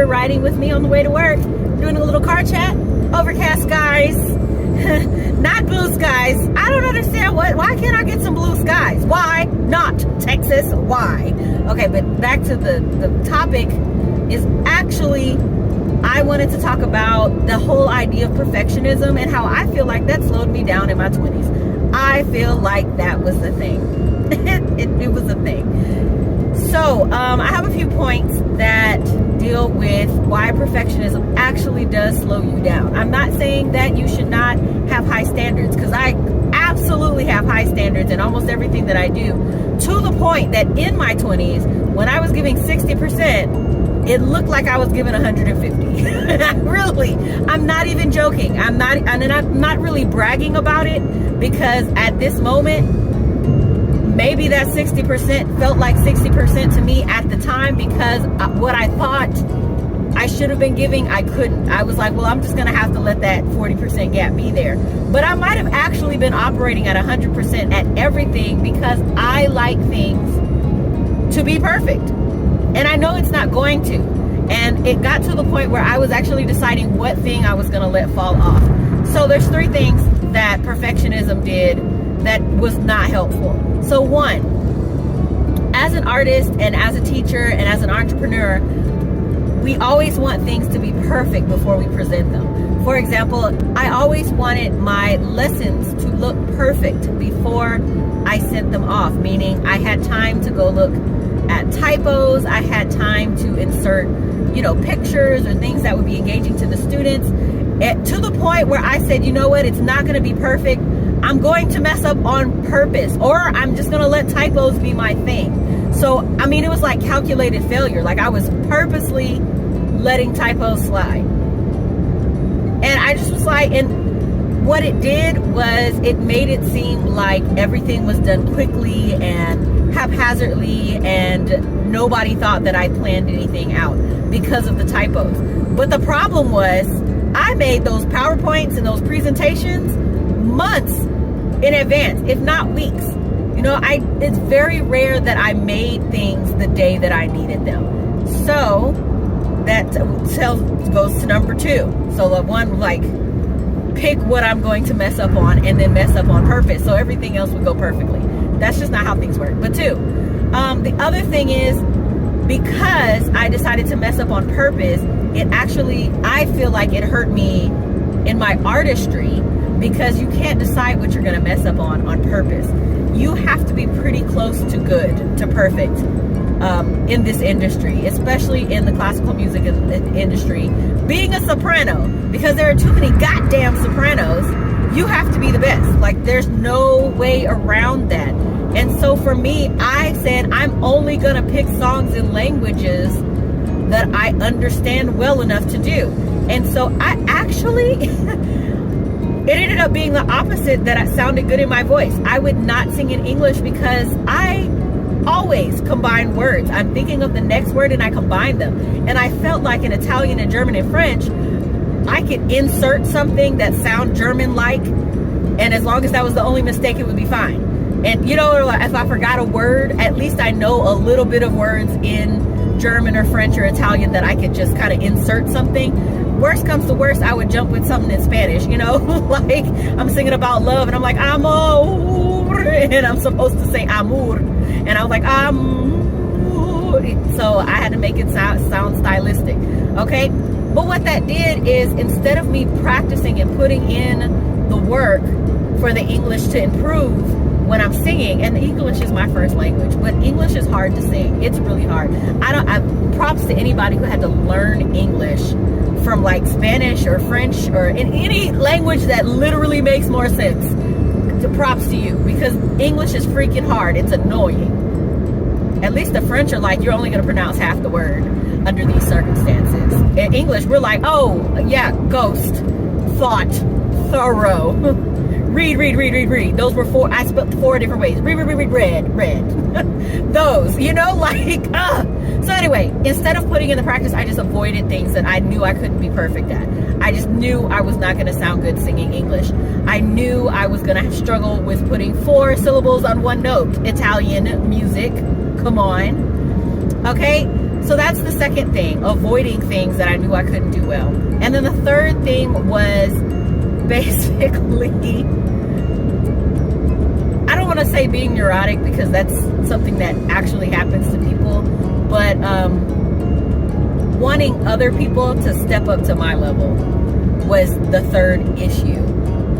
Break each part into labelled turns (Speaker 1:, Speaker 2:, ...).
Speaker 1: Riding with me on the way to work, doing a little car chat. Overcast skies, not blue skies. I don't understand why can't I get some blue skies? Why not Texas? Why? Okay, but back to the topic is actually, I wanted to talk about the whole idea of perfectionism and how I feel like that slowed me down in my 20s. I feel like that was the thing. it was a thing. So I have a few points that deal with why perfectionism actually does slow you down. I'm not saying that you should not have high standards, because I absolutely have high standards in almost everything that I do, to the point that in my 20s, when I was giving 60%, it looked like I was giving 150. Really, I'm not even joking. I'm not really bragging about it, because at this moment, maybe that 60% felt like 60% to me at the time, because what I thought I should have been giving, I couldn't. I was like, well, I'm just going to have to let that 40% gap be there. But I might have actually been operating at 100% at everything, because I like things to be perfect. And I know it's not going to. And it got to the point where I was actually deciding what thing I was going to let fall off. So there's three things that perfectionism did that was not helpful. So one, as an artist and as a teacher and as an entrepreneur, we always want things to be perfect before we present them. For example, I always wanted my lessons to look perfect before I sent them off, meaning I had time to go look at typos, I had time to insert, pictures or things that would be engaging to the students, to the point where I said, you know what, it's not going to be perfect. I'm going to mess up on purpose, or I'm just going to let typos be my thing. So, it was like calculated failure. Like, I was purposely letting typos slide. And I just was like, and what it did was it made it seem like everything was done quickly and haphazardly, and nobody thought that I planned anything out because of the typos. But the problem was, I made those PowerPoints and those presentations months in advance, if not weeks. It's very rare that I made things the day that I needed them. So that goes to number two. So the one, like, pick what I'm going to mess up on and then mess up on purpose, so everything else would go perfectly. That's just not how things work. But two, the other thing is, because I decided to mess up on purpose, I feel like it hurt me in my artistry, because you can't decide what you're going to mess up on purpose. You have to be pretty close to good, to perfect, in this industry, especially in the classical music industry. Being a soprano, because there are too many goddamn sopranos, you have to be the best. Like, there's no way around that. And so for me, I said, I'm only going to pick songs in languages that I understand well enough to do. And so I actually... it ended up being the opposite, that it sounded good in my voice. I would not sing in English because I always combine words. I'm thinking of the next word and I combine them. And I felt like in Italian and German and French, I could insert something that sound German-like, and as long as that was the only mistake, it would be fine. And if I forgot a word, at least I know a little bit of words in German or French or Italian that I could just kind of insert something. Worst comes to worst, I would jump with something in Spanish, like I'm singing about love and I'm like, amor, and I'm supposed to say amor, and I was like, amor. So I had to make it sound stylistic, okay? But what that did is, instead of me practicing and putting in the work for the English to improve when I'm singing, and English is my first language, but English is hard to sing. It's really hard. Props to anybody who had to learn English from like Spanish or French or in any language that literally makes more sense. Props to you, because English is freaking hard. It's annoying. At least the French are like, you're only going to pronounce half the word under these circumstances. In English, we're like, oh yeah, ghost, thought, thorough, read. Those were four. I spelled 4 different ways. Read, red. Those, So anyway, instead of putting in the practice, I just avoided things that I knew I couldn't be perfect at. I just knew I was not going to sound good singing English. I knew I was going to struggle with putting 4 syllables on one note. Italian music, come on. Okay, so that's the second thing, avoiding things that I knew I couldn't do well. And then the third thing was basically, I don't want to say being neurotic because that's something that actually happens to people, but wanting other people to step up to my level was the third issue,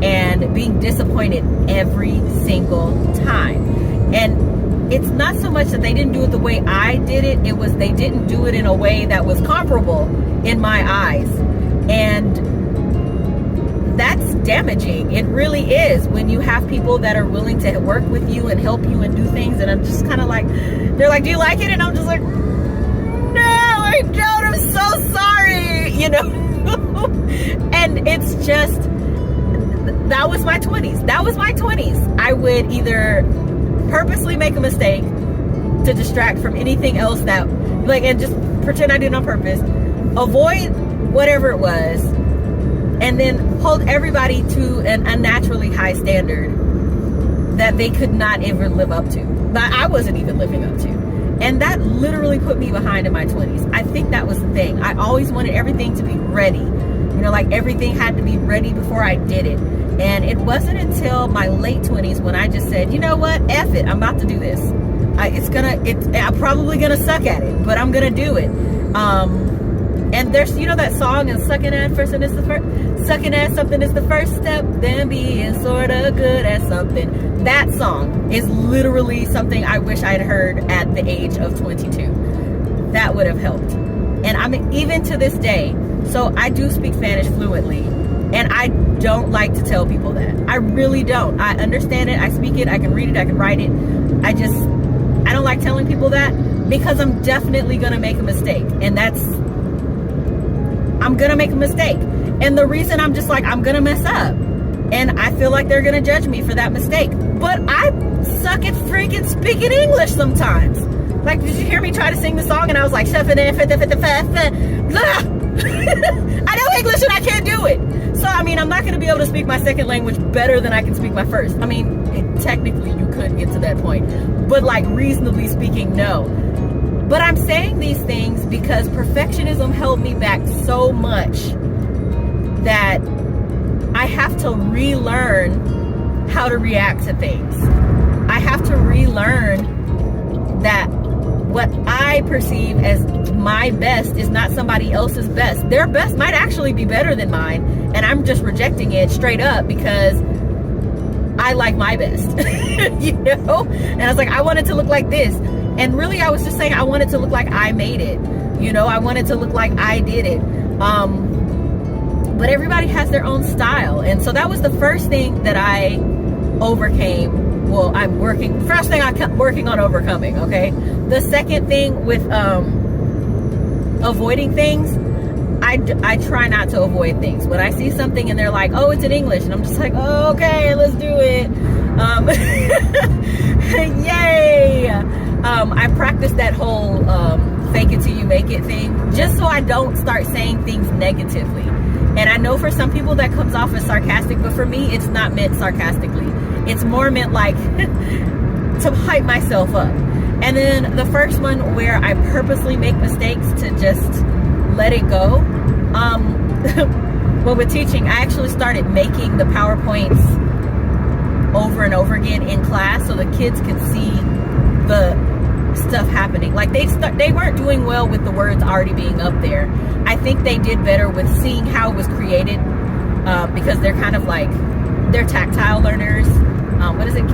Speaker 1: and being disappointed every single time. And it's not so much that they didn't do it the way I did it, it was they didn't do it in a way that was comparable in my eyes. And that's damaging. It really is, when you have people that are willing to work with you and help you and do things, and I'm just kind of like, they're like, do you like it? And I'm just like, no, I don't, I'm so sorry, you know. And it's just, that was my 20s. That was my 20s. I would either purposely make a mistake to distract from anything else that, like, and just pretend I did it on purpose, avoid whatever it was, and then hold everybody to an unnaturally high standard that they could not ever live up to, that I wasn't even living up to. And that literally put me behind in my 20s. I think that was the thing. I always wanted everything to be ready. You know, like everything had to be ready before I did it. And it wasn't until my late 20s when I just said, you know what, F it, I'm about to do this. I'm probably gonna suck at it, but I'm gonna do it. And there's, you know, that song, and sucking at something is the first step, then being sort of good at something. That song is literally something I wish I'd heard at the age of 22. That would have helped. And I mean, even to this day, so I do speak Spanish fluently, and I don't like to tell people that. I really don't. I understand it, I speak it, I can read it, I can write it. I don't like telling people that, because I'm definitely gonna make a mistake. And I'm gonna make a mistake. And the reason I'm just like, I'm gonna mess up, and I feel like they're gonna judge me for that mistake. But I suck at freaking speaking English sometimes. Like, did you hear me try to sing the song and I was like, I know English and I can't do it. So, I mean, I'm not gonna be able to speak my second language better than I can speak my first. I mean, technically you could get to that point, but like reasonably speaking, no. But I'm saying these things because perfectionism held me back so much that I have to relearn how to react to things. I have to relearn that what I perceive as my best is not somebody else's best. Their best might actually be better than mine, and I'm just rejecting it straight up because I like my best, you know? And I was like, I want it to look like this. And really, I was just saying I wanted to look like I made it. You know, I wanted to look like I did it. But everybody has their own style. And so that was the first thing that I overcame. Well, first thing I kept working on overcoming, okay? The second thing with avoiding things, I try not to avoid things. When I see something and they're like, oh, it's in English, and I'm just like, oh, okay, let's do it. Yay! I practice that whole fake it till you make it thing, just so I don't start saying things negatively. And I know for some people that comes off as sarcastic, but for me, it's not meant sarcastically. It's more meant like to hype myself up. And then the first one where I purposely make mistakes to just let it go. Well, with teaching, I actually started making the PowerPoints over and over again in class so the kids could see the stuff happening. Like they weren't doing well with the words already being up there. I think they did better with seeing how it was created, because they're kind of like, they're tactile learners. What is it?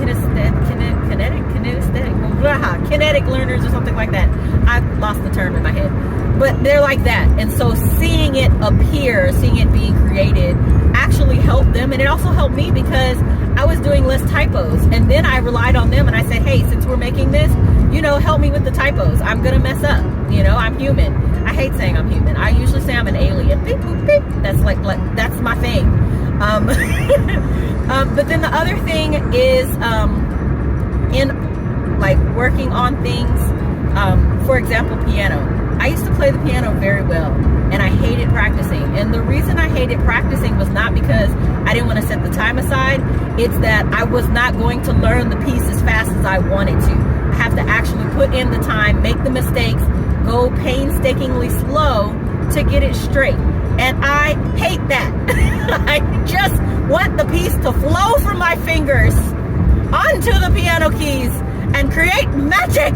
Speaker 1: Kinetic learners or something like that. I lost the term in my head. But they're like that. And so seeing it appear, seeing it being created actually helped them. And it also helped me because I was doing less typos. And then I relied on them and I said, hey, since we're making this, you know, help me with the typos. I'm going to mess up. You know, I'm human. I hate saying I'm human. I usually say I'm an alien. Beep, boop, beep. That's like that's my thing. But then the other thing is in like working on things, for example, piano. I used to play the piano very well, and I hated practicing. And the reason I hated practicing was not because I didn't want to set the time aside. It's that I was not going to learn the piece as fast as I wanted to. I have to actually put in the time, make the mistakes, go painstakingly slow to get it straight. And I hate that. I just want the piece to flow from my fingers onto the piano keys and create magic.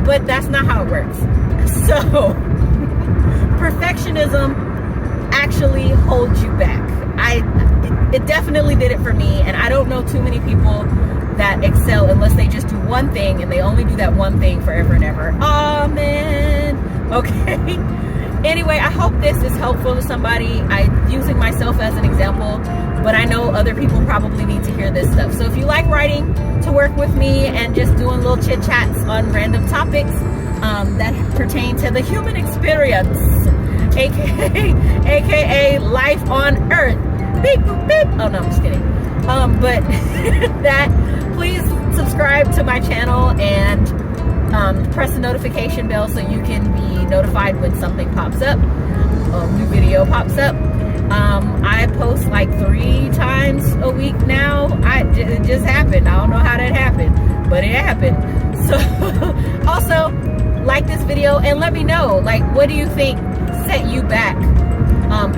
Speaker 1: But that's not how it works. So, perfectionism actually holds you back. It definitely did it for me, and I don't know too many people that excel unless they just do one thing, and they only do that one thing forever and ever. Amen. Okay. Anyway, I hope this is helpful to somebody. I'm using myself as an example, but I know other people probably need to hear this stuff. So if you like writing to work with me and just doing little chit chats on random topics that pertain to the human experience, aka life on Earth. Beep, boop, beep. Oh no, I'm just kidding. But that, please subscribe to my channel and press the notification bell so you can be notified when something pops up, a new video pops up. I post like 3 times a week now. It just happened. I don't know how that happened, but it happened. So also like this video and let me know, like, what do you think set you back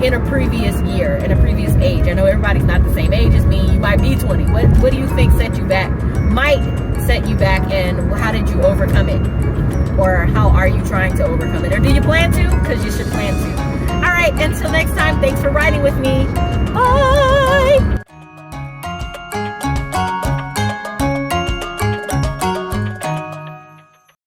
Speaker 1: in a previous year, in a previous age? I know everybody's not the same age as me. You might be 20. What do you think set you back, might set you back, and how did you overcome it? Or how are you trying to overcome it? Or do you plan to? Because you should plan to. All right, until next time, thanks for riding with me. Bye.